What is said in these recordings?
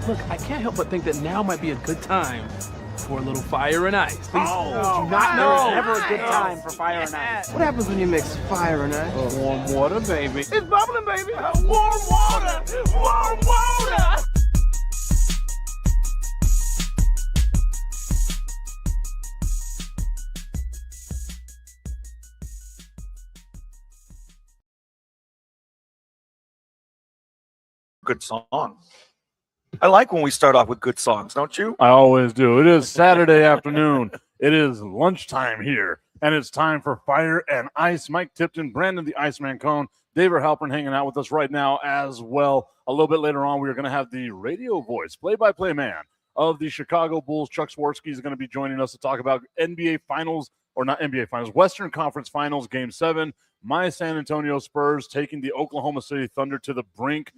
Look, I can't help but think that now might be a good time for a little fire and ice. Please No, do not know. there's never a good time for fire and ice. What happens when you mix fire and ice? Warm water, baby. It's bubbling, baby. Warm water. Warm water. Good song. I like when we start off with good songs, don't you? I always do. It is Saturday afternoon. It is lunchtime here, and it's time for Fire and Ice. Mike Tipton, Brandon the Iceman Cone, David Halpern hanging out with us right now as well. A little bit later on, we are going to have the radio voice, play-by-play man of the Chicago Bulls. Chuck Swirsky is going to be joining us to talk about NBA Finals, or not NBA Finals, Western Conference Finals, Game 7. My San Antonio Spurs taking the Oklahoma City Thunder to the brink.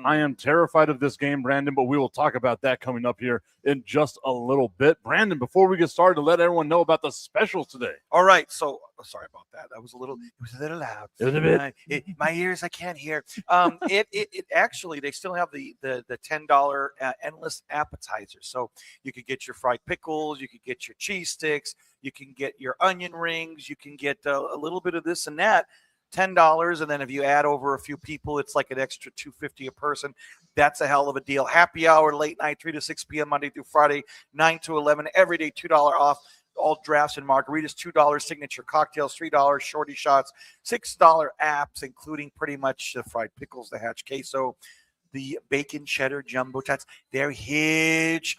I am terrified of this game, Brandon, but we will talk about that coming up here in just a little bit. Brandon, before we get started, to let everyone know about the specials today. All right. So, sorry about that. It was a little loud. It was a bit. My ears, I can't hear. It actually, they still have the $10 endless appetizer. So you could get your fried pickles, you could get your cheese sticks, you can get your onion rings, you can get a little bit of this and that. $10, and then if you add over a few people, it's like an extra $2.50 a person. That's a hell of a deal. Happy hour, late night, 3 to 6 p.m. Monday through Friday, 9 to 11. Every day, $2 off. All drafts and margaritas, $2. Signature cocktails, $3. Shorty shots, $6 apps, including pretty much the fried pickles, the hatch queso, the bacon cheddar jumbo tots. They're huge.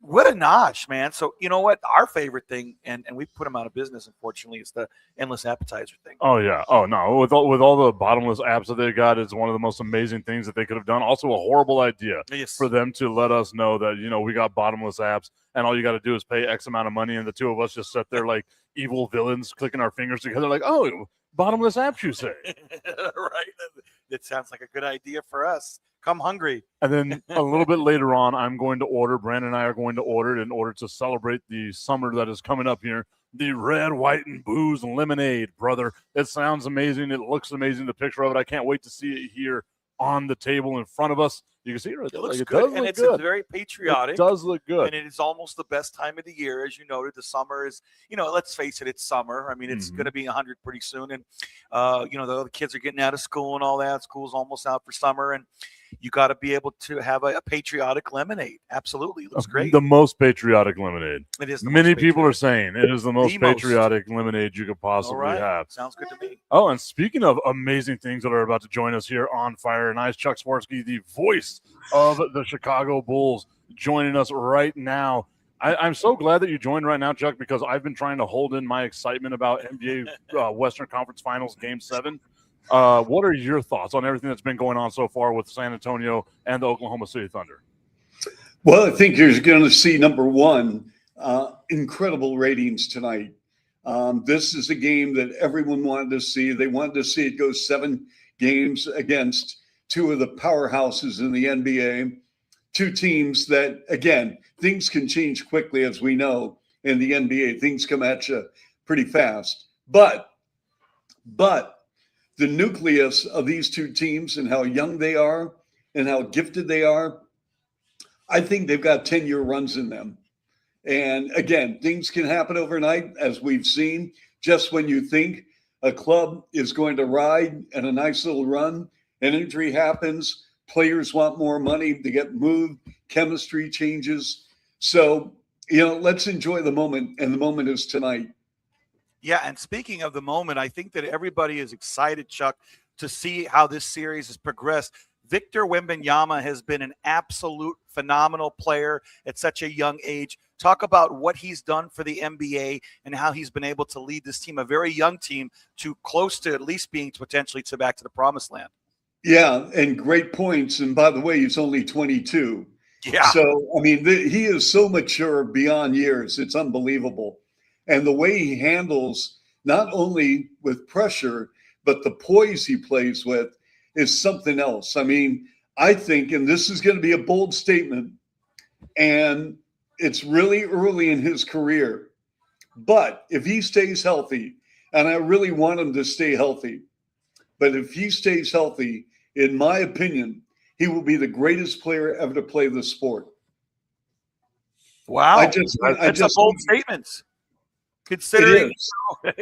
What a notch, man. So, you know what? Our favorite thing, and we put them out of business, unfortunately, is the endless appetizer thing. Oh, yeah. Oh, no. With all the bottomless apps that they got, it's one of the most amazing things that they could have done. Also, a horrible idea for them to let us know that, we got bottomless apps, and all you got to do is pay X amount of money, and the two of us just sit there like evil villains clicking our fingers together like, oh, bottomless apps, you say. Right. It sounds like a good idea for us. Come hungry. And then a little bit later on, Brandon and I are going to order it in order to celebrate the summer that is coming up here. The red, white, and booze lemonade, brother. It sounds amazing. It looks amazing. The picture of it, I can't wait to see it here on the table in front of us. You can see it right there. It looks It good, does and look it's good. very patriotic. It does look good. And it is almost the best time of the year, as you noted. The summer is, let's face it, it's summer. I mean, it's going to be 100 pretty soon. And, the kids are getting out of school and all that. School's almost out for summer. And you got to be able to have a patriotic lemonade. Absolutely. It looks great. The most patriotic lemonade. It is. Many people are saying it is the most patriotic lemonade you could possibly have. Sounds good to me. Oh, and speaking of amazing things that are about to join us here on Fire and Ice, Chuck Swirsky, the voice of the Chicago Bulls, joining us right now. I'm so glad that you joined right now, Chuck, because I've been trying to hold in my excitement about NBA Western Conference Finals Game 7. What are your thoughts on everything that's been going on so far with San Antonio and the Oklahoma City Thunder? Well, I think you're going to see, number one, incredible ratings tonight. This is a game that everyone wanted to see. They wanted to see it go 7 games against two of the powerhouses in the NBA, two teams that, again, things can change quickly, as we know, in the NBA. Things come at you pretty fast. But the nucleus of these two teams and how young they are and how gifted they are, I think they've got 10-year runs in them. And again, things can happen overnight, as we've seen. Just when you think a club is going to ride and a nice little run, an injury happens, players want more money, they get moved, chemistry changes. So, let's enjoy the moment, and the moment is tonight. Yeah, and speaking of the moment, I think that everybody is excited, Chuck, to see how this series has progressed. Victor Wembanyama has been an absolute phenomenal player at such a young age. Talk about what he's done for the NBA and how he's been able to lead this team, a very young team, to close to at least being potentially back to the promised land. Yeah, and great points. And by the way, he's only 22. Yeah. So, I mean, he is so mature beyond years. It's unbelievable. And the way he handles, not only with pressure, but the poise he plays with is something else. I mean, I think, and this is going to be a bold statement, and it's really early in his career, but if he stays healthy, and I really want him to stay healthy, but if he stays healthy, in my opinion, he will be the greatest player ever to play the sport. Wow, that's a bold statement. Considering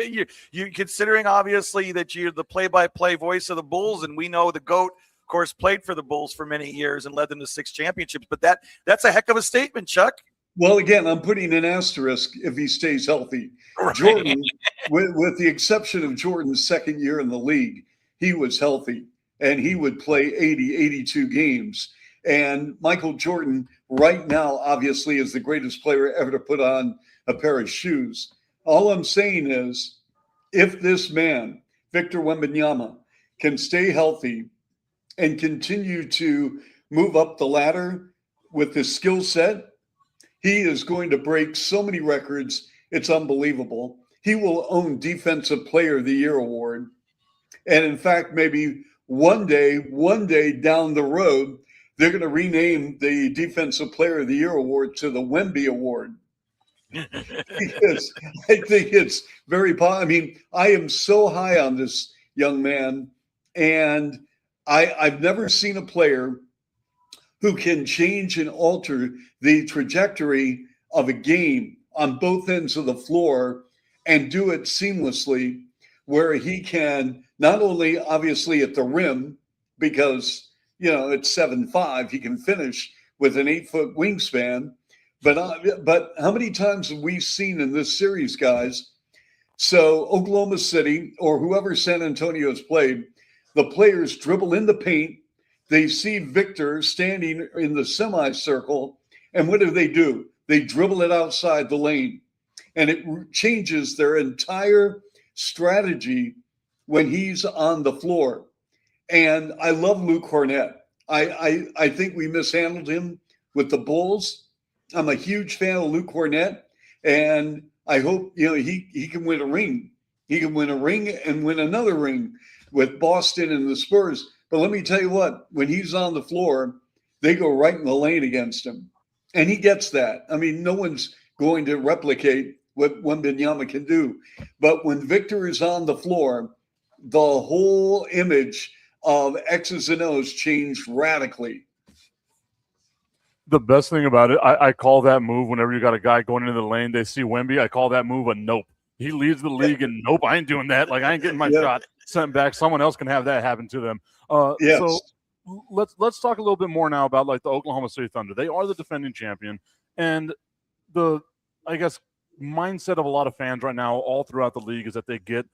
you considering obviously that you're the play-by-play voice of the Bulls, and we know the GOAT, of course, played for the Bulls for many years and led them to 6 championships. But that's a heck of a statement, Chuck. Well, again, I'm putting an asterisk if he stays healthy. Right. Jordan, with the exception of Jordan's second year in the league, he was healthy, and he would play 80, 82 games. And Michael Jordan right now, obviously, is the greatest player ever to put on a pair of shoes. All I'm saying is, if this man, Victor Wembanyama, can stay healthy and continue to move up the ladder with his skill set, he is going to break so many records. It's unbelievable. He will own Defensive Player of the Year award. And in fact, maybe one day down the road, they're going to rename the Defensive Player of the Year award to the Wemby Award. Because I think it's very possible. I mean, I am so high on this young man, and I've never seen a player who can change and alter the trajectory of a game on both ends of the floor and do it seamlessly, where he can not only obviously at the rim, because, it's 7'5", he can finish with an 8-foot wingspan. But how many times have we seen in this series, guys? So Oklahoma City or whoever San Antonio has played, the players dribble in the paint. They see Victor standing in the semicircle, and what do? They dribble it outside the lane, and it changes their entire strategy when he's on the floor. And I love Luke Cornett. I think we mishandled him with the Bulls. I'm a huge fan of Luke Cornett, and I hope he can win a ring. He can win a ring and win another ring with Boston and the Spurs. But let me tell you what, when he's on the floor, they go right in the lane against him. And he gets that. I mean, no one's going to replicate what Wembanyama can do. But when Victor is on the floor, the whole image of X's and O's changed radically. The best thing about it, I call that move whenever you got a guy going into the lane, they see Wemby, I call that move a nope. He leads the league and nope, I ain't doing that. Like, I ain't getting my shot sent back. Someone else can have that happen to them. Yes. So let's talk a little bit more now about like the Oklahoma City Thunder. They are the defending champion, and the mindset of a lot of fans right now all throughout the league is that they get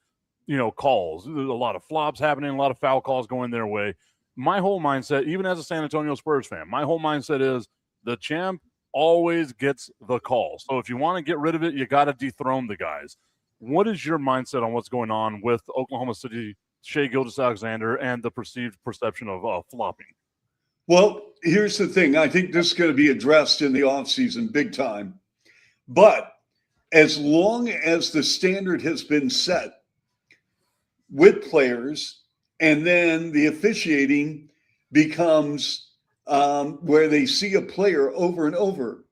calls. There's a lot of flops happening, a lot of foul calls going their way. My whole mindset, even as a San Antonio Spurs fan, my whole mindset is the champ always gets the call. So if you want to get rid of it, you got to dethrone the guys. What is your mindset on what's going on with Oklahoma City, Shai Gilgeous-Alexander, and the perceived perception of flopping? Well, here's the thing. I think this is going to be addressed in the offseason big time. But as long as the standard has been set with players, and then the officiating becomes where they see a player over and over,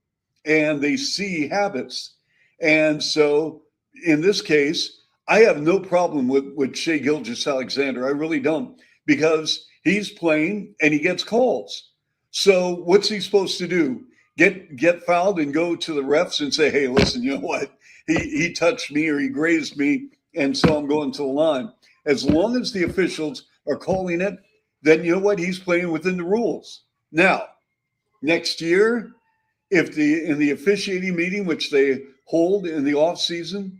and they see habits. And so in this case, I have no problem with Shai Gilgeous-Alexander. I really don't, because he's playing and he gets calls. So what's he supposed to do? Get fouled and go to the refs and say, hey, listen, you know what? He touched me or he grazed me, and so I'm going to the line. As long as the officials are calling it, then you know what? He's playing within the rules. Now, next year, if in the officiating meeting, which they hold in the offseason,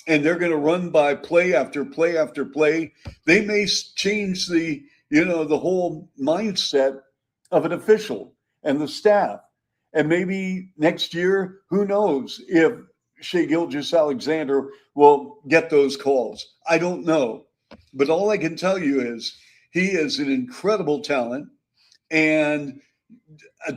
and they're going to run by play after play after play, they may change the whole mindset of an official and the staff. And maybe next year, who knows if Shai Gilgeous-Alexander will get those calls. I don't know. But all I can tell you is he is an incredible talent. And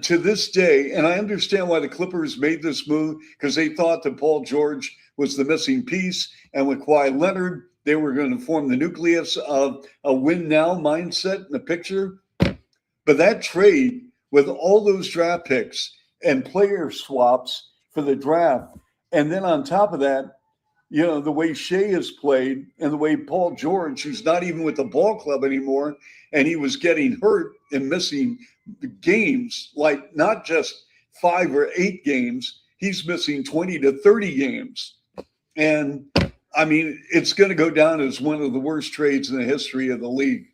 to this day, and I understand why the Clippers made this move, because they thought that Paul George was the missing piece. And with Kawhi Leonard, they were going to form the nucleus of a win now mindset in the picture. But that trade with all those draft picks and player swaps for the draft, and then on top of that, the way Shea has played and the way Paul George, who's not even with the ball club anymore, and he was getting hurt and missing games, like not just 5 or 8 games, he's missing 20 to 30 games. And I mean, it's going to go down as one of the worst trades in the history of the league.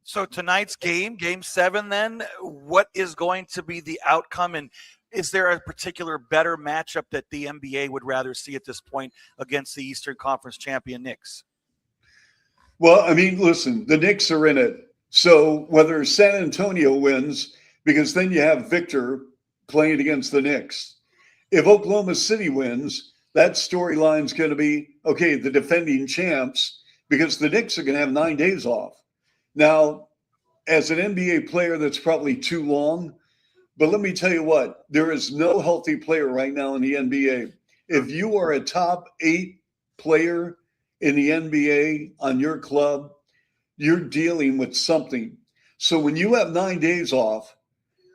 So tonight's game 7, then, what is going to be the outcome? And is there a particular better matchup that the NBA would rather see at this point against the Eastern Conference champion Knicks? Well, I mean, listen, the Knicks are in it. So whether San Antonio wins, because then you have Victor playing against the Knicks. If Oklahoma City wins, that storyline's going to be, okay, the defending champs, because the Knicks are going to have 9 days off. Now, as an NBA player, that's probably too long. But let me tell you what, there is no healthy player right now in the NBA. If you are a top 8 player in the NBA on your club, you're dealing with something. So when you have 9 days off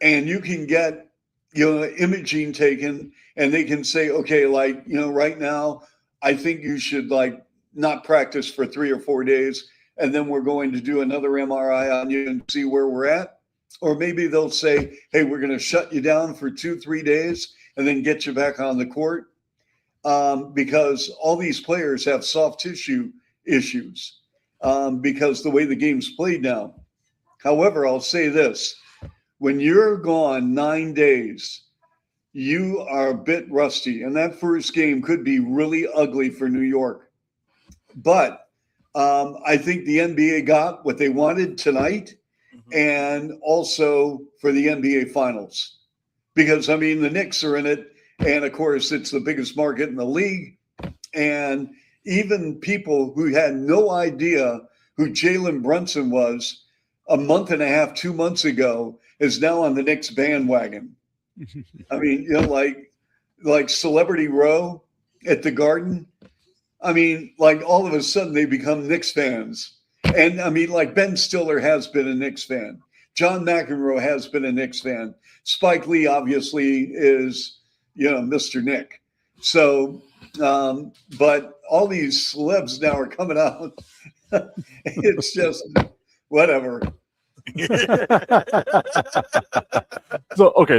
and you can get, imaging taken and they can say, okay, like, right now, I think you should not practice for 3 or 4 days. And then we're going to do another MRI on you and see where we're at. Or maybe they'll say, hey, we're going to shut you down for 2-3 days and then get you back on the court. Because all these players have soft tissue issues because the way the game's played now. However, I'll say this. When you're gone 9 days, you are a bit rusty. And that first game could be really ugly for New York. But I think the NBA got what they wanted tonight and also for the NBA Finals. Because, I mean, the Knicks are in it. And, of course, it's the biggest market in the league. And even people who had no idea who Jalen Brunson was a month and a half, 2 months ago, is now on the Knicks bandwagon. I mean, like Celebrity Row at the Garden. I mean, all of a sudden they become Knicks fans. And I mean, Ben Stiller has been a Knicks fan. John McEnroe has been a Knicks fan. Spike Lee obviously is, Mr. Nick. So, but all these celebs now are coming out. It's just whatever.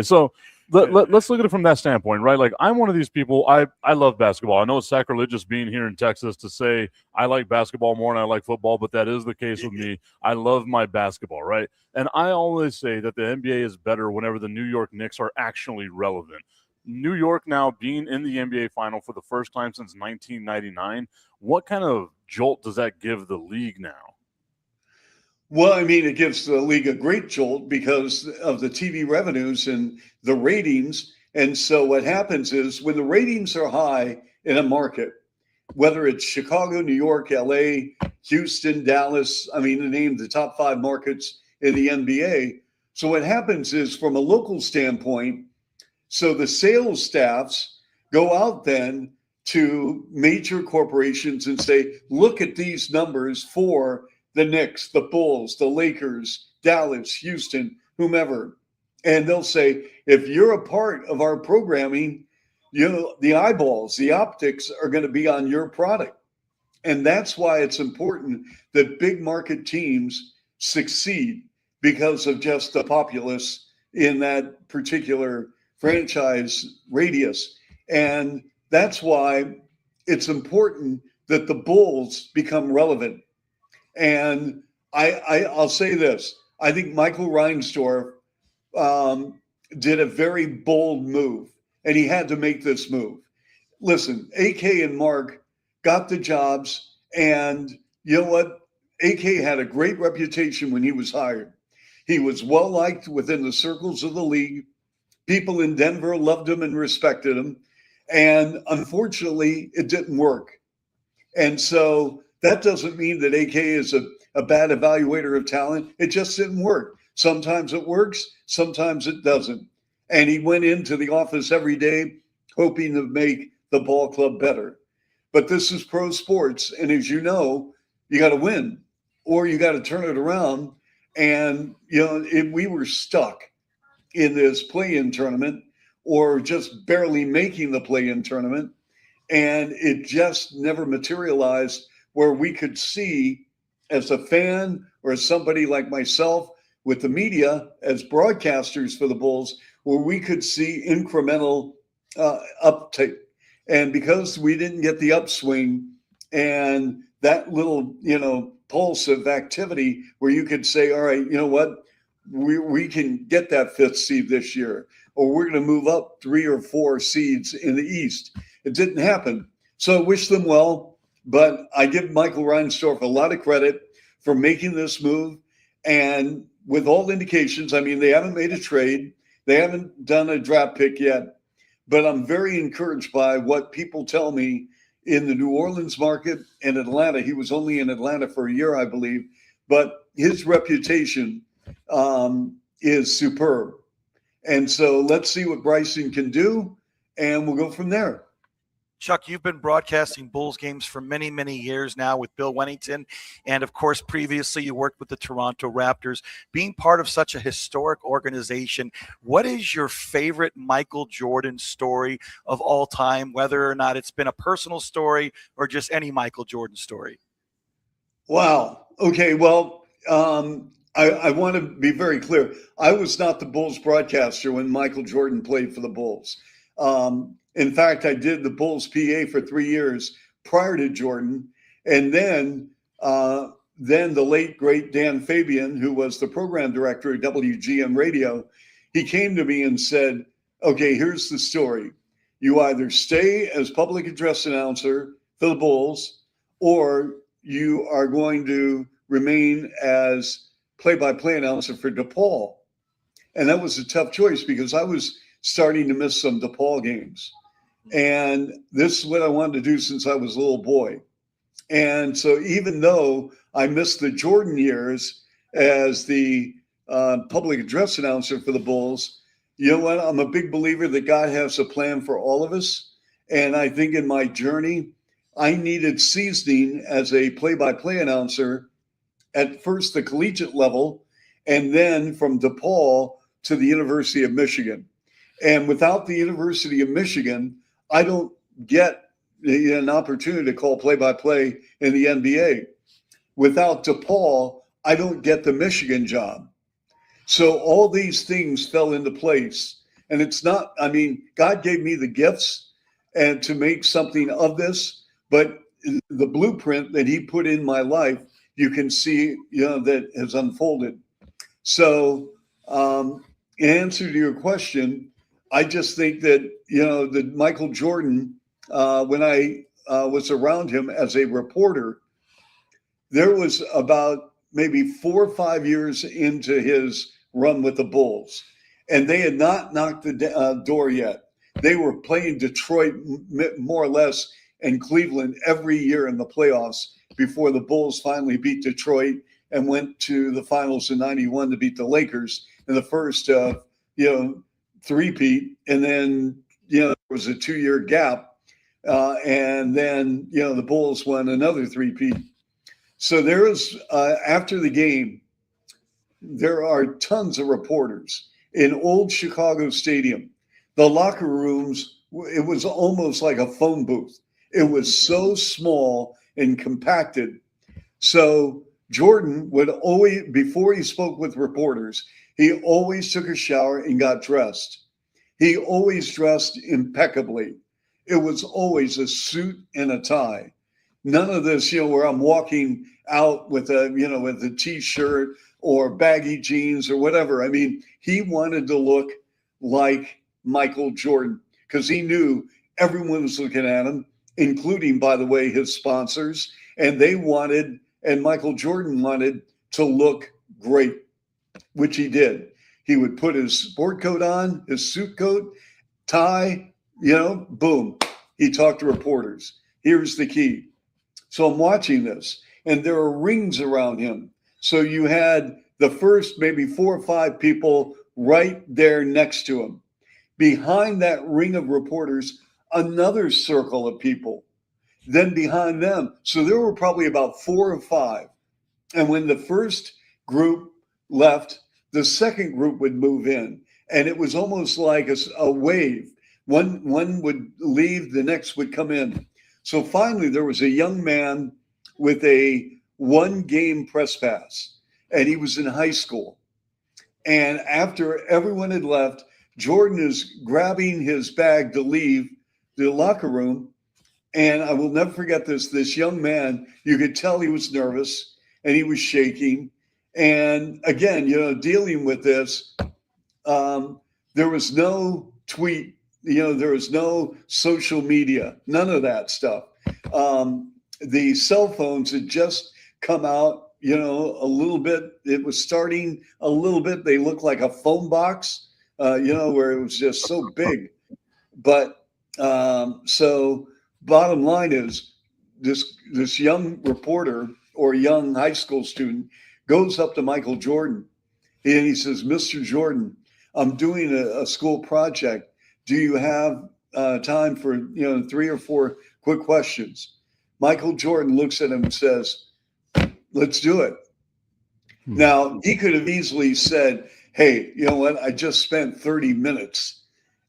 So let's look at it from that standpoint, right? Like, I'm one of these people. I love basketball. I know it's sacrilegious being here in Texas to say I like basketball more than I like football, but that is the case with me. I love my basketball, right? And I always say that the NBA is better whenever the New York Knicks are actually relevant. New York now being in the NBA final for the first time since 1999, what kind of jolt does that give the league now? Well, I mean, it gives the league a great jolt because of the TV revenues and the ratings. And so what happens is when the ratings are high in a market, whether it's Chicago, New York, LA, Houston, Dallas, I mean, to name the top 5 markets in the NBA. So what happens is from a local standpoint, so the sales staffs go out then to major corporations and say, look at these numbers for the Knicks, the Bulls, the Lakers, Dallas, Houston, whomever. And they'll say, if you're a part of our programming, the eyeballs, the optics are going to be on your product. And that's why it's important that big market teams succeed because of just the populace in that particular franchise radius. And that's why it's important that the Bulls become relevant. And I'll say this. I think Michael Reinsdorf did a very bold move, and he had to make this move. Listen, AK and Mark got the jobs, and you know what? AK had a great reputation when he was hired. He was well-liked within the circles of the league. People in Denver loved him and respected him. And unfortunately, it didn't work. And so that doesn't mean that AK is a bad evaluator of talent. It just didn't work. Sometimes it works, sometimes it doesn't. And he went into the office every day hoping to make the ball club better. But this is pro sports. And as you know, you got to win or you got to turn it around. And, we were stuck in this play-in tournament or just barely making the play-in tournament. And it just never materialized where we could see, as a fan or as somebody like myself with the media as broadcasters for the Bulls, where we could see incremental uptake. And because we didn't get the upswing and that little, pulse of activity where you could say, all right, you know what, we can get that 5th seed this year, or we're going to move up 3 or 4 seeds in the East. It didn't happen. So I wish them well, but I give Michael Reinsdorf a lot of credit for making this move. And with all indications, I mean, they haven't made a trade. They haven't done a draft pick yet, but I'm very encouraged by what people tell me in the New Orleans market and Atlanta. He was only in Atlanta for a year, I believe, but his reputation is superb. And so let's see what Bryson can do, and we'll go from there. Chuck, you've been broadcasting Bulls games for many, many years now with Bill Wennington. And, of course, previously you worked with the Toronto Raptors. Being part of such a historic organization, what is your favorite Michael Jordan story of all time, whether or not it's been a personal story or just any Michael Jordan story? Wow. Okay, well, I want to be very clear. I was not the Bulls broadcaster when Michael Jordan played for the Bulls. In fact, I did the Bulls PA for 3 years prior to Jordan. And then the late, great Dan Fabian, who was the program director at WGN Radio, he came to me and said, okay, here's the story. You either stay as public address announcer for the Bulls, or you are going to remain as play-by-play announcer for DePaul. And that was a tough choice because I was starting to miss some DePaul games. And this is what I wanted to do since I was a little boy. And so even though I missed the Jordan years as the public address announcer for the Bulls, you know what? I'm a big believer that God has a plan for all of us. And I think in my journey, I needed seasoning as a play-by-play announcer at first the collegiate level, and then from DePaul to the University of Michigan. And without the University of Michigan, I don't get an opportunity to call play-by-play in the NBA. Without DePaul, I don't get the Michigan job. So all these things fell into place. And it's not, I mean, God gave me the gifts and to make something of this, but the blueprint that he put in my life, you can see, that has unfolded. So in answer to your question, I just think that, that Michael Jordan, when I was around him as a reporter, there was about maybe 4 or 5 years into his run with the Bulls, and they had not knocked the door yet. They were playing Detroit more or less and Cleveland every year in the playoffs before the Bulls finally beat Detroit and went to the finals in '91 to beat the Lakers in the first, three-peat. And then, there was a 2-year gap. And then, the Bulls won another three-peat. So there is, after the game, there are tons of reporters in old Chicago Stadium. The locker rooms, it was almost like a phone booth. It was so small and compacted. So Jordan would always, before he spoke with reporters, he always took a shower and got dressed. He always dressed impeccably. It was always a suit and a tie. None of this, where I'm walking out with a t-shirt or baggy jeans or whatever. I mean, he wanted to look like Michael Jordan because he knew everyone was looking at him, including, by the way, his sponsors. And Michael Jordan wanted to look great, which he did. He would put his sport coat on, his suit coat, tie, boom. He talked to reporters. Here's the key. So I'm watching this, and there are rings around him. So you had the first maybe 4 or 5 people right there next to him. Behind that ring of reporters, another circle of people. Then behind them, so there were probably about 4 or 5. And when the first group left, the second group would move in. And it was almost like a wave. One would leave, the next would come in. So finally, there was a young man with a 1-game press pass, and he was in high school. And after everyone had left, Jordan is grabbing his bag to leave the locker room. And I will never forget this. This young man, you could tell he was nervous and he was shaking. And again, dealing with this, there was no tweet, there was no social media, none of that stuff. The cell phones had just come out, a little bit. It was starting a little bit. They looked like a phone box, where it was just so big. But so bottom line is this young reporter or young high school student goes up to Michael Jordan and he says, "Mr. Jordan, I'm doing a school project. Do you have time for 3 or 4 quick questions?" Michael Jordan looks at him and says, "Let's do it." Now, he could have easily said, "Hey, you know what? I just spent 30 minutes."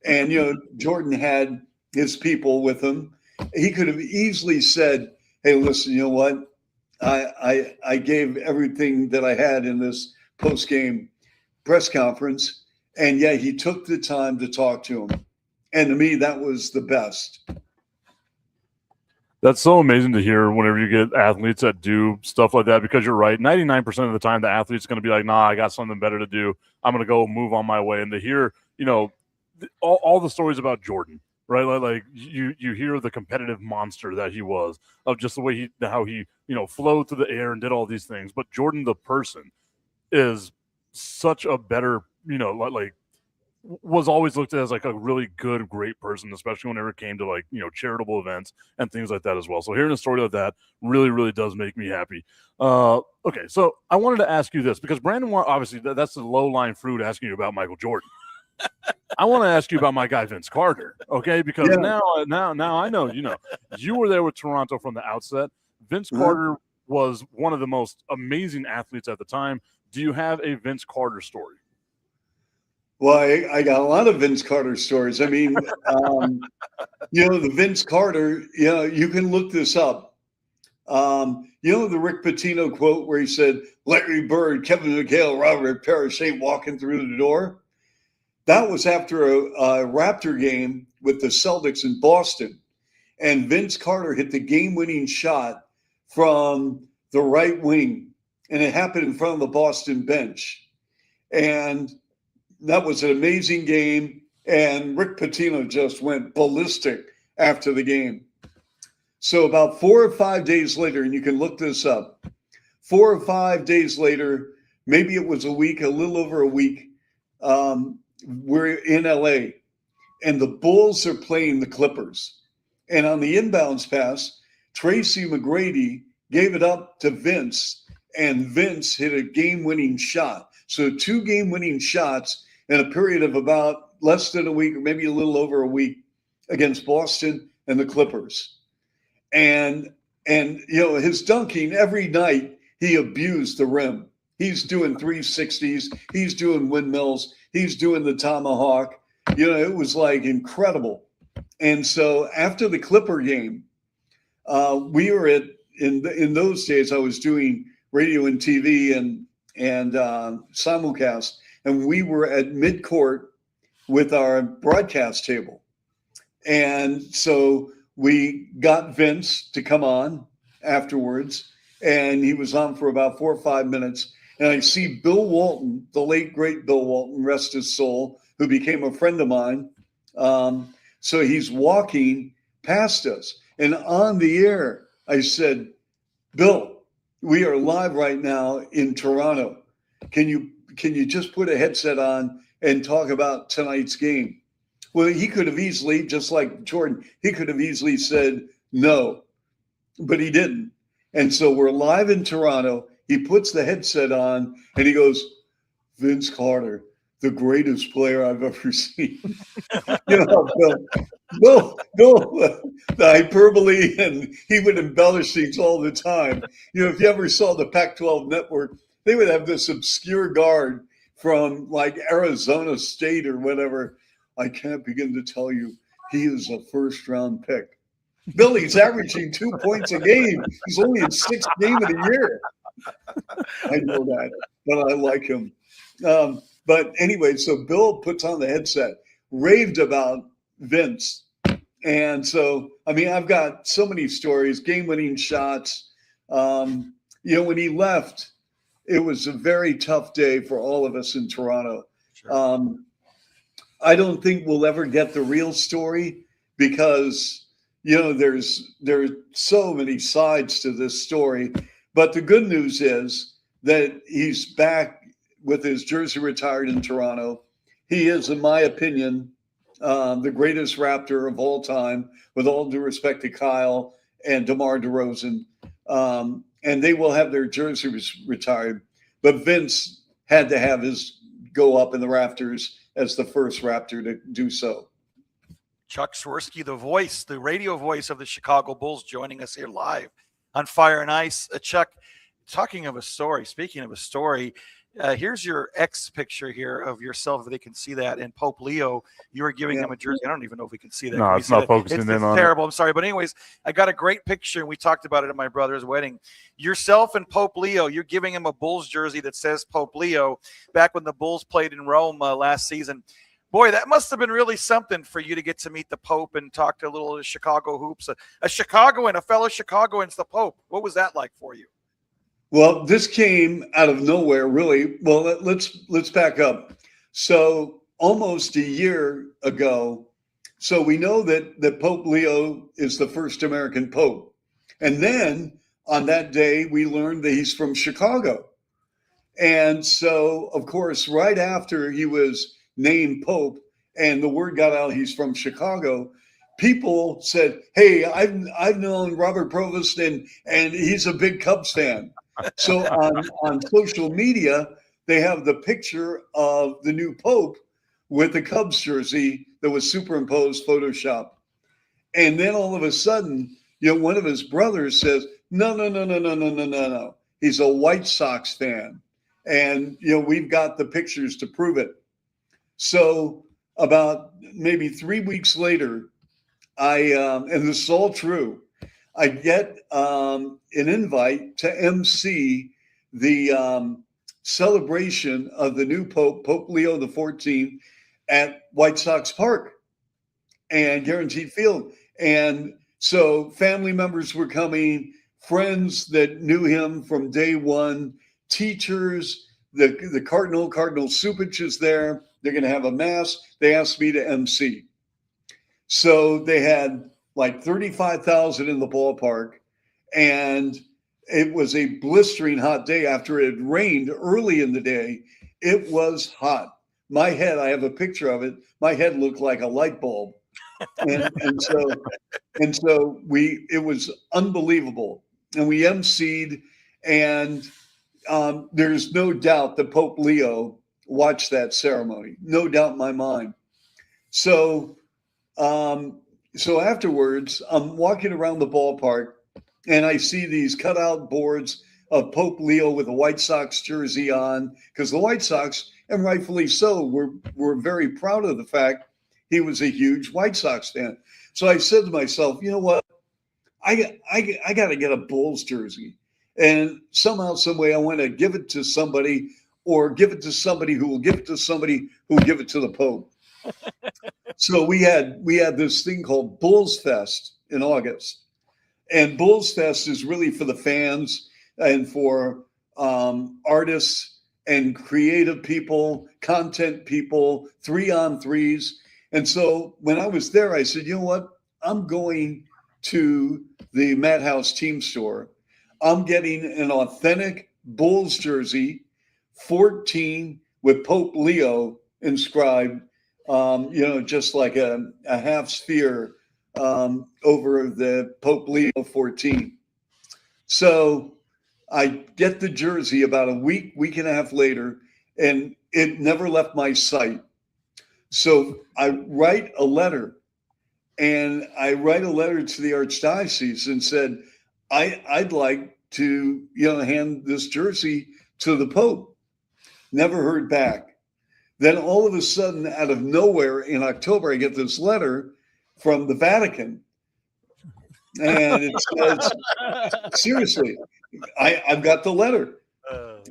And, Jordan had his people with him. He could have easily said, "Hey, listen, you know what? I gave everything that I had in this post-game press conference." And yet he took the time to talk to him. And to me, that was the best. That's so amazing to hear whenever you get athletes that do stuff like that, because you're right. 99% of the time, the athlete's going to be like, "Nah, I got something better to do. I'm going to go move on my way." And to hear, all the stories about Jordan, right? Like you hear the competitive monster that he was, of just the way how he flowed through the air and did all these things. But Jordan, the person, is such a better, was always looked at as like a really good, great person, especially whenever it came to charitable events and things like that as well. So hearing a story like that really, really does make me happy. Okay, so I wanted to ask you this, because Brandon, obviously that's the low-lying fruit asking you about Michael Jordan. I want to ask you about my guy Vince Carter, okay? Because now I know you were there with Toronto from the outset. Vince Carter was one of the most amazing athletes at the time. Do you have a Vince Carter story? Well, I got a lot of Vince Carter stories. I mean, the Vince Carter, you can look this up. The Rick Pitino quote where he said, "Larry Bird, Kevin McHale, Robert Parrish ain't walking through the door." That was after a Raptor game with the Celtics in Boston. And Vince Carter hit the game-winning shot from the right wing. And it happened in front of the Boston bench. And that was an amazing game. And Rick Pitino just went ballistic after the game. So about 4 or 5 days later, and you can look this up, 4 or 5 days later, maybe it was a week, a little over a week, we're in LA, and the Bulls are playing the Clippers. And on the inbounds pass, Tracy McGrady gave it up to Vince, and Vince hit a game-winning shot. So 2 game-winning shots in a period of about less than a week, or maybe a little over a week, against Boston and the Clippers. And his dunking every night, he abused the rim. He's doing 360s. He's doing windmills. He's doing the tomahawk. It was like incredible. And so after the Clipper game, we were in those days, I was doing radio and TV and simulcast, and we were at midcourt with our broadcast table. And so we got Vince to come on afterwards, and he was on for about 4 or 5 minutes. And I see Bill Walton, the late, great Bill Walton, rest his soul, who became a friend of mine. So he's walking past us. And on the air, I said, "Bill, we are live right now in Toronto. Can you just put a headset on and talk about tonight's game?" Well, he could have easily, just like Jordan, he could have easily said no, but he didn't. And so we're live in Toronto. He puts the headset on and he goes, "Vince Carter, the greatest player I've ever seen." No, the hyperbole, and he would embellish things all the time. If you ever saw the Pac-12 network, they would have this obscure guard from like Arizona State or whatever. "I can't begin to tell you he is a first-round pick. Billy's averaging 2 points a game. He's only in 6th game of the year. I know that, but I like him. But anyway, so Bill puts on the headset, raved about Vince. And so, I mean, I've got so many stories, game-winning shots. When he left, it was a very tough day for all of us in Toronto. Sure. I don't think we'll ever get the real story because, there's so many sides to this story. But the good news is that he's back with his jersey retired in Toronto. He is, in my opinion, the greatest Raptor of all time, with all due respect to Kyle and DeMar DeRozan. And they will have their jerseys retired. But Vince had to have his go up in the rafters as the first Raptor to do so. Chuck Swirsky, the radio voice of the Chicago Bulls, joining us here live on Fire and Ice. Chuck, speaking of a story, here's your X picture here of yourself. If they can see that. And Pope Leo, you were giving him a jersey. I don't even know if we can see that. No, it's not focusing in on it. It's terrible. I'm sorry. But anyways, I got a great picture, and we talked about it at my brother's wedding. Yourself and Pope Leo, you're giving him a Bulls jersey that says Pope Leo back when the Bulls played in Rome last season. Boy, that must have been really something for you to get to meet the Pope and talk to a little Chicago hoops. A Chicagoan, a fellow Chicagoan's the Pope. What was that like for you? Well, this came out of nowhere, really. Well, let's back up. So almost a year ago, so we know that Pope Leo is the first American Pope. And then on that day, we learned that he's from Chicago. And so, of course, right after he was named Pope and the word got out he's from Chicago, people said, hey, I've known Robert Provost and he's a big Cubs fan. So on social media, they have the picture of the new Pope with the Cubs jersey that was superimposed, Photoshop. And then all of a sudden, one of his brothers says, no. He's a White Sox fan. And, we've got the pictures to prove it. So about maybe 3 weeks later, and this is all true, I get an invite to MC the celebration of the new Pope, Pope Leo XIV, at White Sox Park and Guaranteed Field. And so family members were coming, friends that knew him from day one, teachers, the Cardinal Supich is there. They're going to have a mass. They asked me to MC. So they had like 35,000 in the ballpark, and it was a blistering hot day after it had rained early in the day. It was hot. My head, I have a picture of it. My head looked like a light bulb. And so it was unbelievable. And we MC'd, and there's no doubt that Pope Leo watched that ceremony. No doubt in my mind. So afterwards, I'm walking around the ballpark, and I see these cutout boards of Pope Leo with a White Sox jersey on, because the White Sox, and rightfully so, were very proud of the fact he was a huge White Sox fan. So I said to myself, you know what? I got to get a Bulls jersey. And somehow, some way, I want to give it to somebody, or give it to somebody who will give it to somebody who will give it to the Pope. So we had this thing called Bulls Fest in August. And Bulls Fest is really for the fans and for artists and creative people, content people, 3-on-3s. And so when I was there, I said, you know what? I'm going to the Madhouse Team Store. I'm getting an authentic Bulls jersey, 14 with Pope Leo inscribed, just like a half sphere over the Pope Leo 14. So I get the jersey about a week and a half later, and it never left my sight. So I write a letter, and I write a letter to the Archdiocese and said, I'd like to, hand this jersey to the Pope. Never heard back. Then all of a sudden, out of nowhere in October, I get this letter from the Vatican. And it says, seriously, I've got the letter.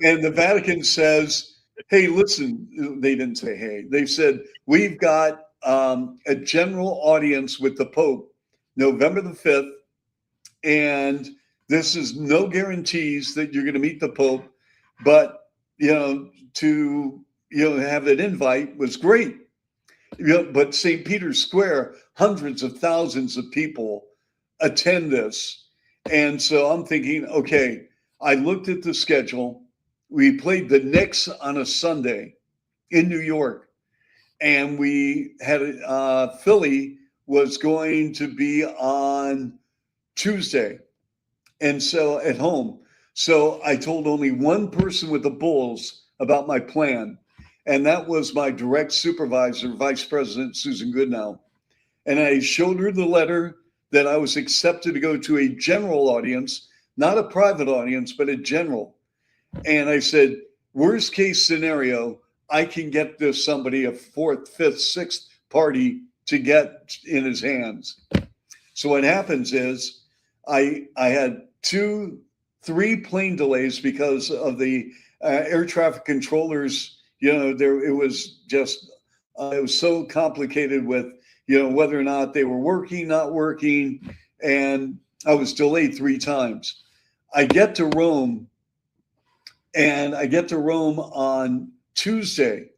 And the Vatican says, hey, listen, they didn't say hey. They said, we've got a general audience with the Pope November the 5th. And this is no guarantees that you're going to meet the Pope. But, to, have an invite was great. But St. Peter's Square, hundreds of thousands of people attend this. And so I'm thinking, okay, I looked at the schedule. We played the Knicks on a Sunday in New York. And we had Philly was going to be on Tuesday. And so at home. So I told only one person with the Bulls about my plan. And that was my direct supervisor, Vice President Susan Goodnow. And I showed her the letter that I was accepted to go to a general audience, not a private audience, but a general. And I said, worst case scenario, I can get this somebody a 4th, 5th, 6th party to get in his hands. So what happens is I had 2-3 plane delays because of the air traffic controllers. It was so complicated with, whether or not they were working, not working. And I was delayed 3 times. I get to Rome on Tuesday.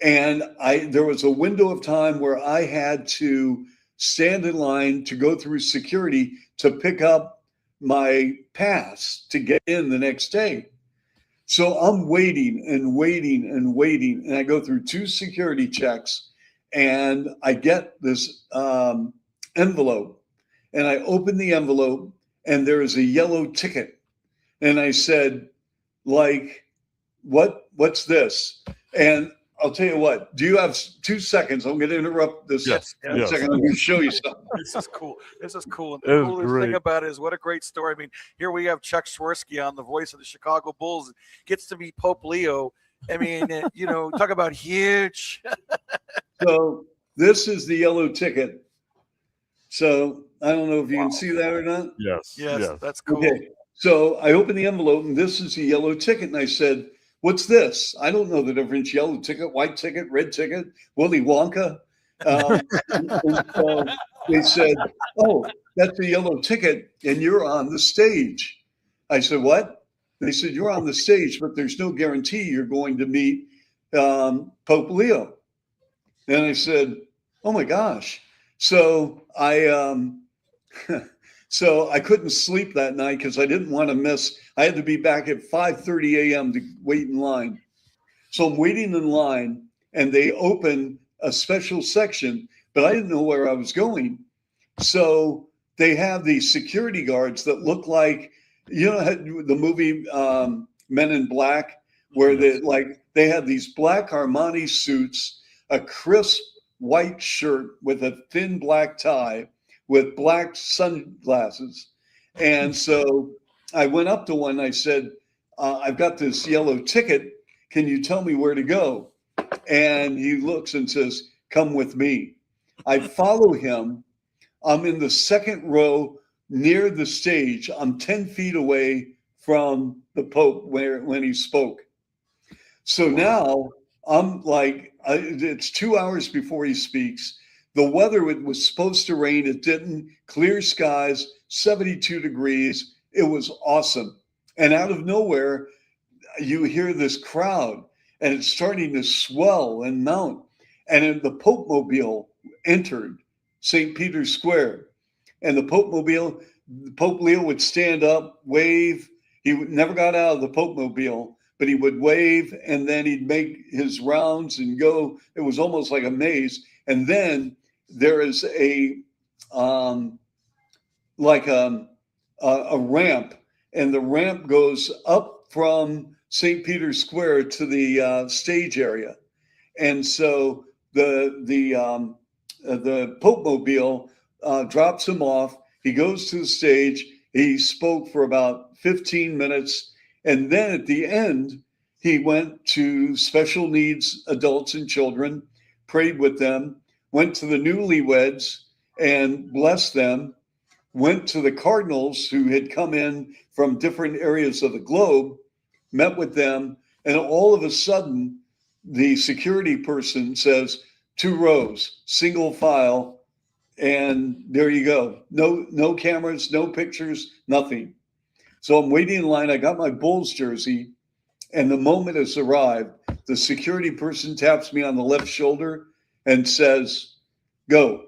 And there was a window of time where I had to stand in line to go through security to pick up my pass to get in the next day. So I'm waiting and waiting and waiting. And I go through 2 security checks and I get this envelope and I open the envelope and there is a yellow ticket. And I said, what's this? And I'll tell you what, do you have 2 seconds? I'm going to interrupt this. Yes. Second. I'm going to show you something. This is cool. This is cool. And It the is coolest great. thing about it is what a great story. I mean, here we have Chuck Swirsky on, the voice of the Chicago Bulls, gets to meet Pope Leo. I mean, talk about huge. So this is the yellow ticket. So I don't know if you can see that or not. Yes. Yes, that's cool. Okay. So I opened the envelope and this is the yellow ticket. And I said, what's this? I don't know the difference. Yellow ticket, white ticket, red ticket, Willy Wonka. And so they said, oh, that's a yellow ticket and you're on the stage. I said, what? They said, you're on the stage, but there's no guarantee you're going to meet Pope Leo. And I said, oh my gosh. So I couldn't sleep that night because I didn't want to miss. I had to be back at 5:30 a.m. to wait in line. So I'm waiting in line and they open a special section, but I didn't know where I was going. So they have these security guards that look like, the movie Men in Black, where they had these black Armani suits, a crisp white shirt with a thin black tie, with black sunglasses. And so I went up to one. I said, I've got this yellow ticket. Can you tell me where to go? And he looks and says, come with me. I follow him. I'm in the second row near the stage. I'm 10 feet away from the Pope when he spoke. So now I'm it's 2 hours before he speaks. The weather, it was supposed to rain. It didn't. Clear skies, 72 degrees. It was awesome. And out of nowhere, you hear this crowd and it's starting to swell and mount. And then the Pope Mobile entered St. Peter's Square. And the Pope Mobile, Pope Leo would stand up, wave. He never got out of the Pope Mobile, but he would wave and then he'd make his rounds and go. It was almost like a maze. And then there is a ramp, and the ramp goes up from St. Peter's Square to the stage area. And so the Pope Mobile drops him off. He goes to the stage. He spoke for about 15 minutes. And then at the end, he went to special needs adults and children, prayed with them, went to the newlyweds, and blessed them, went to the Cardinals who had come in from different areas of the globe, met with them, and all of a sudden, the security person says, 2 rows, single file, and there you go. No cameras, no pictures, nothing. So I'm waiting in line. I got my Bulls jersey, and the moment has arrived. The security person taps me on the left shoulder and says, go.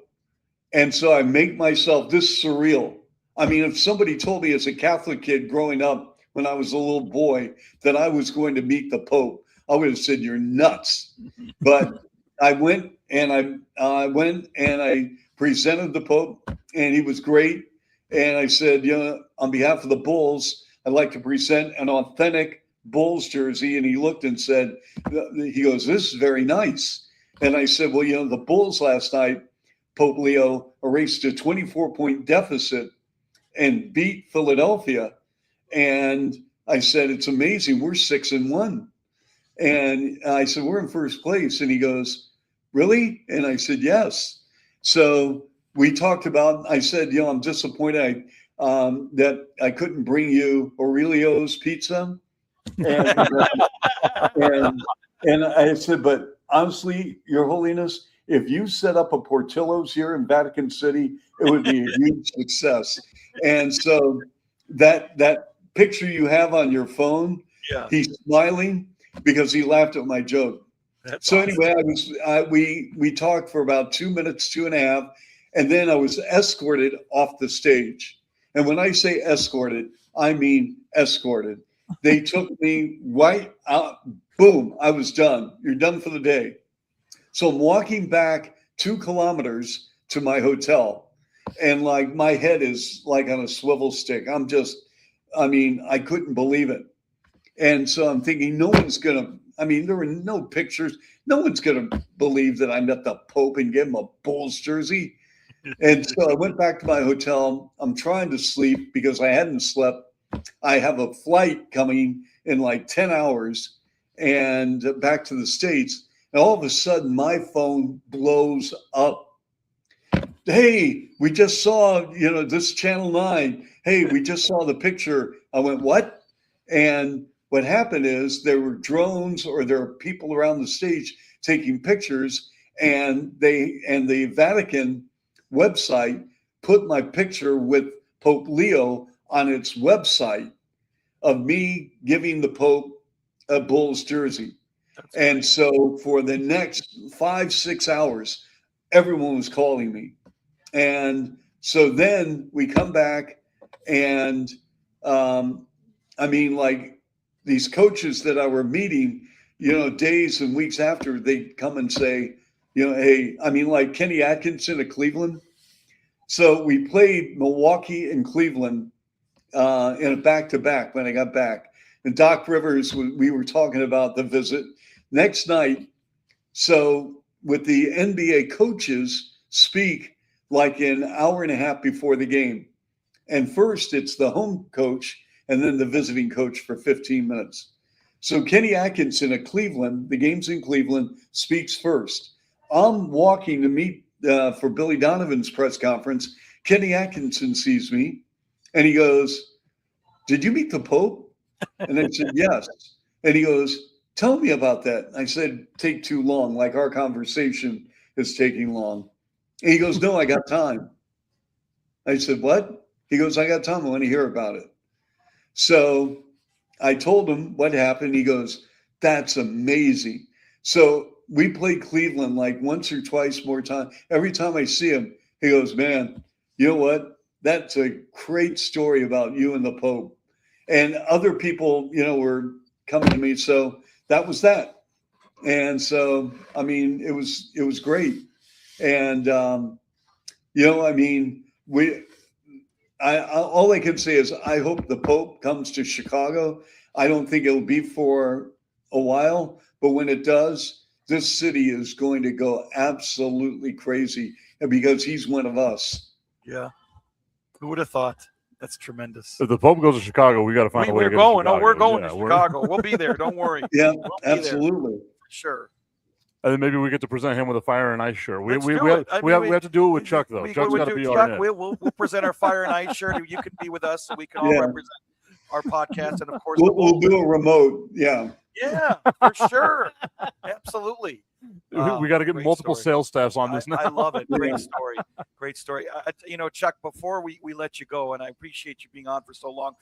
And so I make myself this surreal. I mean, if somebody told me as a Catholic kid growing up when I was a little boy that I was going to meet the Pope, I would have said, you're nuts. But I went and I presented the Pope, and he was great. And I said, on behalf of the Bulls, I'd like to present an authentic Bulls jersey. And he looked and said, he goes, this is very nice. And I said, well, the Bulls last night, Pope Leo, erased a 24-point deficit and beat Philadelphia. And I said, it's amazing. We're 6-1. And I said, we're in first place. And he goes, really? And I said, yes. So we talked about, I said, I'm disappointed that I couldn't bring you Aurelio's pizza. And I said, but honestly, Your Holiness, if you set up a Portillo's here in Vatican City, it would be a huge success. And so that picture you have on your phone, he's smiling because he laughed at my joke. That's so awesome. Anyway, we talked for about 2 minutes, 2.5, and then I was escorted off the stage. And when I say escorted, I mean escorted. They took me right out. Boom, I was done. You're done for the day. So I'm walking back 2 kilometers to my hotel, and like my head is like on a swivel stick. I couldn't believe it. And so I'm thinking, there were no pictures. No one's going to believe that I met the Pope and gave him a Bulls jersey. And so I went back to my hotel. I'm trying to sleep because I hadn't slept. I have a flight coming in like 10 hours and back to the States. And all of a sudden, my phone blows up. Hey, we just saw, this Channel 9. Hey, we just saw the picture. I went, what? And what happened is there were drones or there are people around the stage taking pictures, and the Vatican website put my picture with Pope Leo on its website of me giving the Pope a Bulls jersey. And so for the next 5-6 hours, everyone was calling me. And so then we come back and, these coaches that I were meeting, days and weeks after, they'd come and say, hey, like Kenny Atkinson of Cleveland. So we played Milwaukee and Cleveland in a back-to-back when I got back. And Doc Rivers, we were talking about the visit. Next night, so with the NBA coaches speak like an hour and a half before the game. And first it's the home coach and then the visiting coach for 15 minutes. So Kenny Atkinson of Cleveland, the game's in Cleveland, speaks first. I'm walking to meet for Billy Donovan's press conference. Kenny Atkinson sees me and he goes, did you meet the Pope? And I said, yes. And he goes, tell me about that. I said, take too long, like our conversation is taking long. And he goes, no, I got time. I said, what? He goes, I got time. I want to hear about it. So I told him what happened. He goes, that's amazing. So we played Cleveland like once or twice more time. Every time I see him, he goes, man, you know what? That's a great story about you and the Pope. And other people, were coming to me. So that was that. And so, it was great. And, all I can say is I hope the Pope comes to Chicago. I don't think it'll be for a while, but when it does, this city is going to go absolutely crazy because he's one of us. Yeah. Who would have thought? That's tremendous. If the Pope goes to Chicago, we got to find a way to get to Chicago. We're going to Chicago. We'll be there. Don't worry. Yeah, we'll absolutely. sure. And then maybe we get to present him with a Fire and Ice shirt. We Let's we do we, it. have, I we, mean, have, we have to do it with Chuck though. Chuck's got to be Chuck, our man. we'll present our Fire and Ice shirt. You can be with us, so we can all Yeah. represent our podcast, and of course, the We'll Bulls. do a remote. Yeah. Yeah, for sure, absolutely. We got to get Great multiple story. sales staffs on this now. I love it. Great Yeah. story. Great story. Chuck, before we let you go, and I appreciate you being on for so long,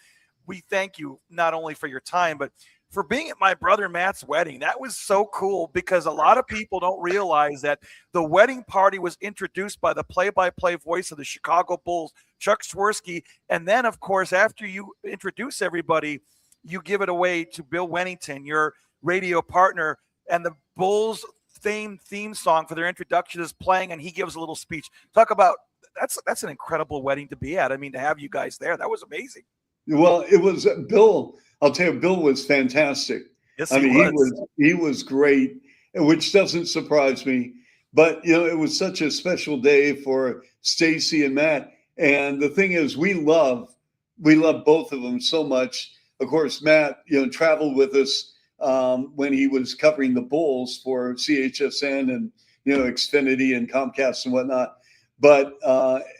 we thank you not only for your time, but for being at my brother Matt's wedding. That was so cool because a lot of people don't realize that the wedding party was introduced by the play-by-play voice of the Chicago Bulls, Chuck Swirsky. And then, of course, after you introduce everybody, you give it away to Bill Wennington, your radio partner, and the Bulls theme song for their introduction is playing, and he gives a little speech. Talk about that's an incredible wedding to be at. I mean, to have you guys there, that was amazing. Well, it was Bill. I'll tell you, Bill was fantastic. Yes, I mean, he was great, which doesn't surprise me. But it was such a special day for Stacy and Matt. And the thing is, we love both of them so much. Of course, Matt, traveled with us when he was covering the Bulls for CHSN and Xfinity and Comcast and whatnot, but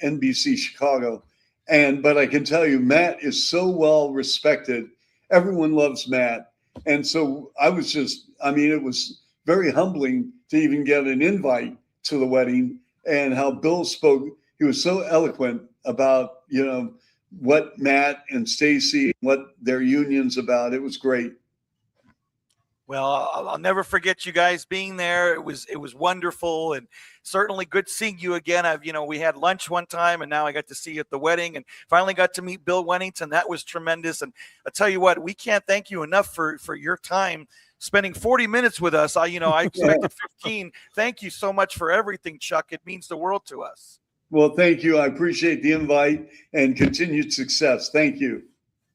NBC Chicago. But I can tell you, Matt is so well respected. Everyone loves Matt. And so it was very humbling to even get an invite to the wedding, and how Bill spoke. He was so eloquent about, what Matt and Stacy, what their union's about. It was great. Well, I'll never forget you guys being there. It was wonderful, and certainly good seeing you again. We had lunch one time, and now I got to see you at the wedding, and finally got to meet Bill Wennington. That was tremendous. And I tell you what, we can't thank you enough for your time, spending 40 minutes with us. I expected 15. Thank you so much for everything, Chuck. It means the world to us. Well, thank you. I appreciate the invite and continued success. Thank you.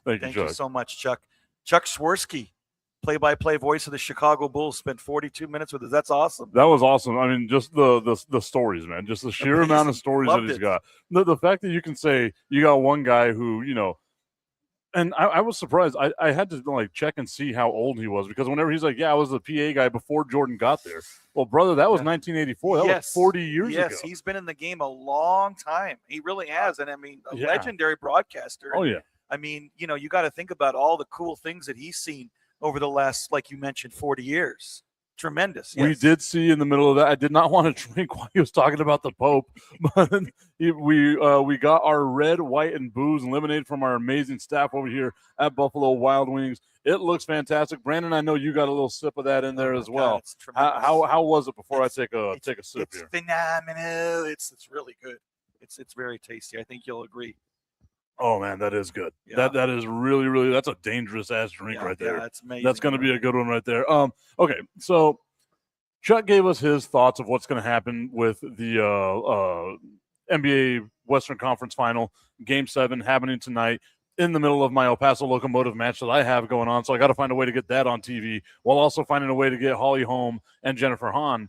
Thank you so much, Chuck. Chuck Swirsky, play-by-play voice of the Chicago Bulls, spent 42 minutes with us. That's awesome. That was awesome. I mean, just the stories, man. Just the sheer amount of stories that he's got. The fact that you can say you got one guy who, and I was surprised. I had to check and see how old he was, because whenever he's like, yeah, I was the PA guy before Jordan got there. Well, brother, that was 1984. That was 40 years ago. Yes, he's been in the game a long time. He really has. And I mean, a legendary broadcaster. Oh, yeah. I mean, you got to think about all the cool things that he's seen over the last, like you mentioned, 40 years. Tremendous. Yes. We did see in the middle of that. I did not want to drink while he was talking about the Pope, but we got our red, white, and booze and lemonade from our amazing staff over here at Buffalo Wild Wings. It looks fantastic. Brandon, I know you got a little sip of that in there as well. How was it before I take a sip here? It's phenomenal. It's really good. It's very tasty. I think you'll agree. Oh man, that is good. Yeah. That is really, really. That's a dangerous ass drink right there. Yeah, that's amazing. That's going to be a good one right there. Okay, so Chuck gave us his thoughts of what's going to happen with the NBA Western Conference Final, Game 7 happening tonight in the middle of my El Paso Locomotive match that I have going on. So I got to find a way to get that on TV, while also finding a way to get Holly Holm and Jennifer Hahn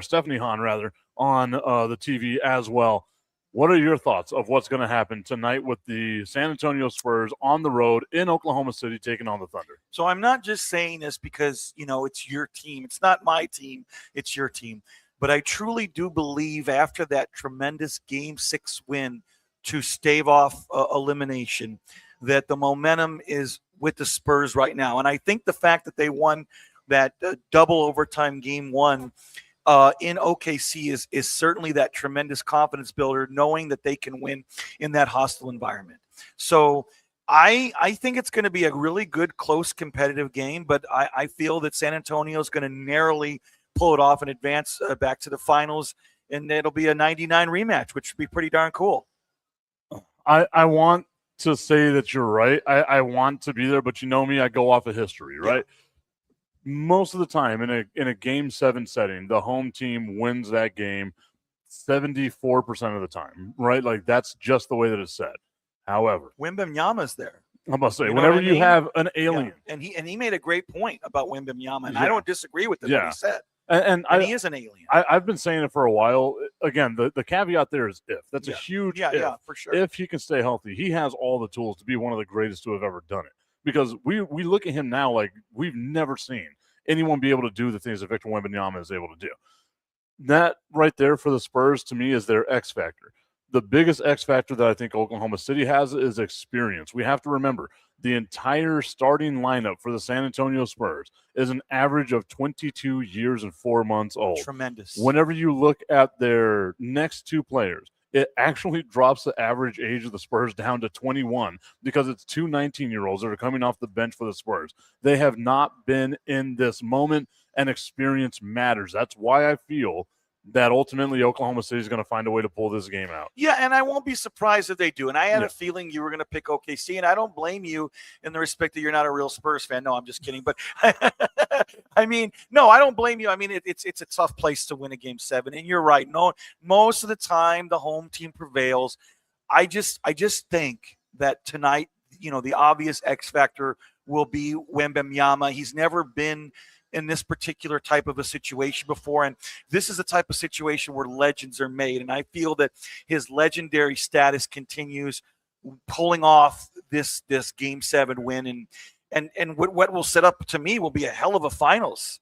Stephanie Hahn rather on the TV as well. What are your thoughts of what's going to happen tonight with the San Antonio Spurs on the road in Oklahoma City taking on the Thunder? So I'm not just saying this because, it's your team. It's not my team. It's your team. But I truly do believe after that tremendous Game 6 win to stave off elimination, that the momentum is with the Spurs right now. And I think the fact that they won that double overtime Game 1 in OKC is certainly that tremendous confidence builder, knowing that they can win in that hostile environment. So I think it's going to be a really good, close, competitive game, but I feel that San Antonio is going to narrowly pull it off and advance back to the finals, and it'll be a 99 rematch, which would be pretty darn cool. I want to say that you're right. I want to be there, but you know me, I go off of history, right? Yeah. Most of the time in a Game 7 setting, the home team wins that game 74% of the time, right? Like, that's just the way that it's set. However, Wembanyama's there. I must say, whenever you have an alien. Yeah. And he made a great point about Wembanyama, and I don't disagree with what he said. And he is an alien. I've been saying it for a while. Again, the caveat there is if. That's a huge if. Yeah, for sure. If he can stay healthy, he has all the tools to be one of the greatest to have ever done it. Because we look at him now like we've never seen anyone be able to do the things that Victor Wembanyama is able to do. That right there for the Spurs, to me, is their X factor. The biggest X factor that I think Oklahoma City has is experience. We have to remember the entire starting lineup for the San Antonio Spurs is an average of 22 years and 4 months old. Tremendous. Whenever you look at their next two players, it actually drops the average age of the Spurs down to 21 because it's two 19-year-olds that are coming off the bench for the Spurs. They have not been in this moment, and experience matters. That's why I feel that ultimately Oklahoma City is going to find a way to pull this game out. Yeah, and I won't be surprised if they do. And I had a feeling you were going to pick OKC, and I don't blame you in the respect that you're not a real Spurs fan. No, I'm just kidding. But I mean, no, I don't blame you. I mean, it's a tough place to win a Game 7, and you're right. No, most of the time the home team prevails. I just think that tonight, the obvious X factor will be Wembanyama. He's never been in this particular type of a situation before, and this is the type of situation where legends are made, and I feel that his legendary status continues, pulling off this Game 7 win, and what will set up, to me, will be a hell of a finals.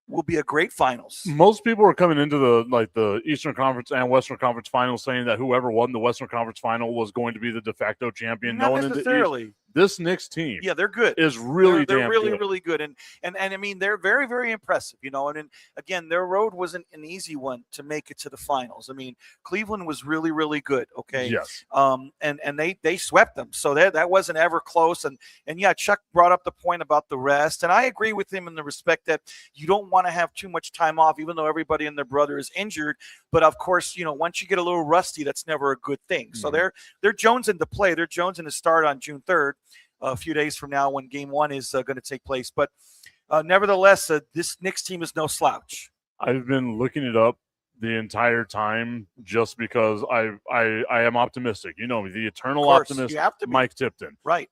Will be a great finals. Most people are coming into the Eastern Conference and Western Conference finals saying that whoever won the Western Conference final was going to be the de facto champion. Not necessarily. This Knicks team, they're good. Is really they're really good. Really good, and I mean they're very, very impressive. And again, their road wasn't an easy one to make it to the finals. I mean, Cleveland was really, really good. Okay, yes. And they swept them, so that wasn't ever close. And yeah, Chuck brought up the point about the rest, and I agree with him in the respect that you don't want to have too much time off, even though everybody and their brother is injured. But of course, once you get a little rusty, that's never a good thing. So they're jonesing to play. They're jonesing to start on June 3rd. A few days from now when Game 1 is going to take place. But nevertheless, this Knicks team is no slouch. I've been looking it up the entire time just because I am optimistic. The eternal optimist, Mike Tipton. Right.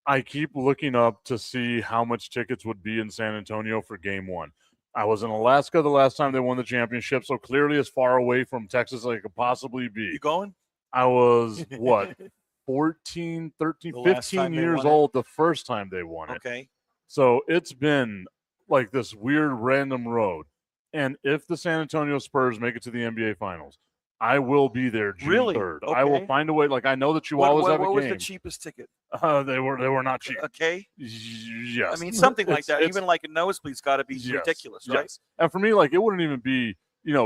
I keep looking up to see how much tickets would be in San Antonio for Game 1. I was in Alaska the last time they won the championship, so clearly as far away from Texas as I could possibly be. You going? I was, 14, 13, 15 years old the first time they won it. Okay. So it's been like this weird random road. And if the San Antonio Spurs make it to the NBA Finals, I will be there June 3rd. Okay. I will find a way. Like, I know that you always have a game. What was the cheapest ticket? They were not cheap. Okay. Yes. I mean, something like that. Even like a nosebleed's got to be ridiculous, right? Yes. And for me, like, it wouldn't even be,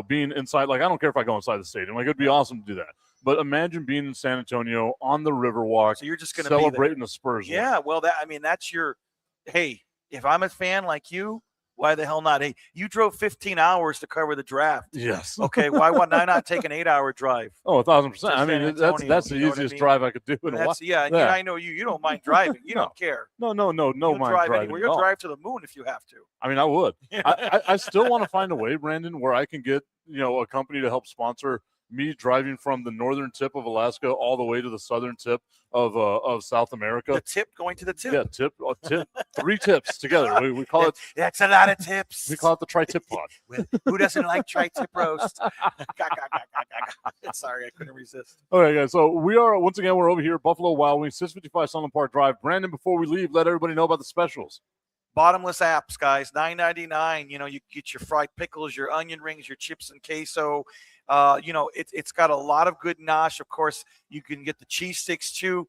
being inside. Like, I don't care if I go inside the stadium. Like, it'd be awesome to do that. But imagine being in San Antonio on the Riverwalk. So you're just going to celebrating the Spurs. Yeah, well, that's your. Hey, if I'm a fan like you, why the hell not? Hey, you drove 15 hours to cover the draft. Yes. Okay, why would I not take an 8-hour drive? Oh, 1,000%. I mean, that's the easiest drive I could do in a while. Yeah, and I know you don't mind driving. You don't care. No, You'll mind drive driving. anywhere. You'll drive to the moon if you have to. I mean, I would. I still want to find a way, Brandon, where I can get a company to help sponsor me driving from the northern tip of Alaska all the way to the southern tip of South America. The tip going to the tip. Yeah, tip. 3 tips together. We call it. That's a lot of tips. We call it the tri-tip pod. Who doesn't like tri-tip roast? Sorry, I couldn't resist. Okay, guys. So we're over here at Buffalo Wild Wings, 655 Sunland Park Drive. Brandon, before we leave, let everybody know about the specials. Bottomless apps, guys, $9.99. You get your fried pickles, your onion rings, your chips and queso. It's got a lot of good nosh. Of course, you can get the cheese sticks too.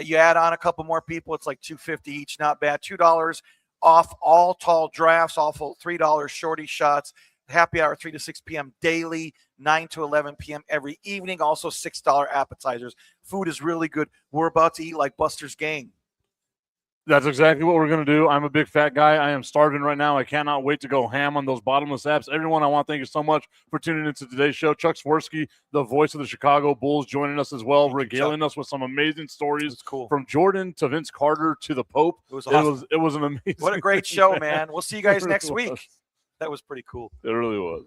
You add on a couple more people, it's like $2.50 each. Not bad. $2 off all tall drafts, off $3 shorty shots. Happy hour 3 to 6 p.m. daily, 9 to 11 p.m. every evening. Also $6 appetizers. Food is really good. We're about to eat like Buster's Gang. That's exactly what we're going to do. I'm a big fat guy. I am starving right now. I cannot wait to go ham on those bottomless apps. Everyone, I want to thank you so much for tuning into today's show. Chuck Swirsky, the voice of the Chicago Bulls, joining us as well, regaling us with some amazing stories. Cool. From Jordan to Vince Carter to the Pope. It was awesome. It was an amazing. What a great show, man. We'll see you guys next week. That was pretty cool. It really was.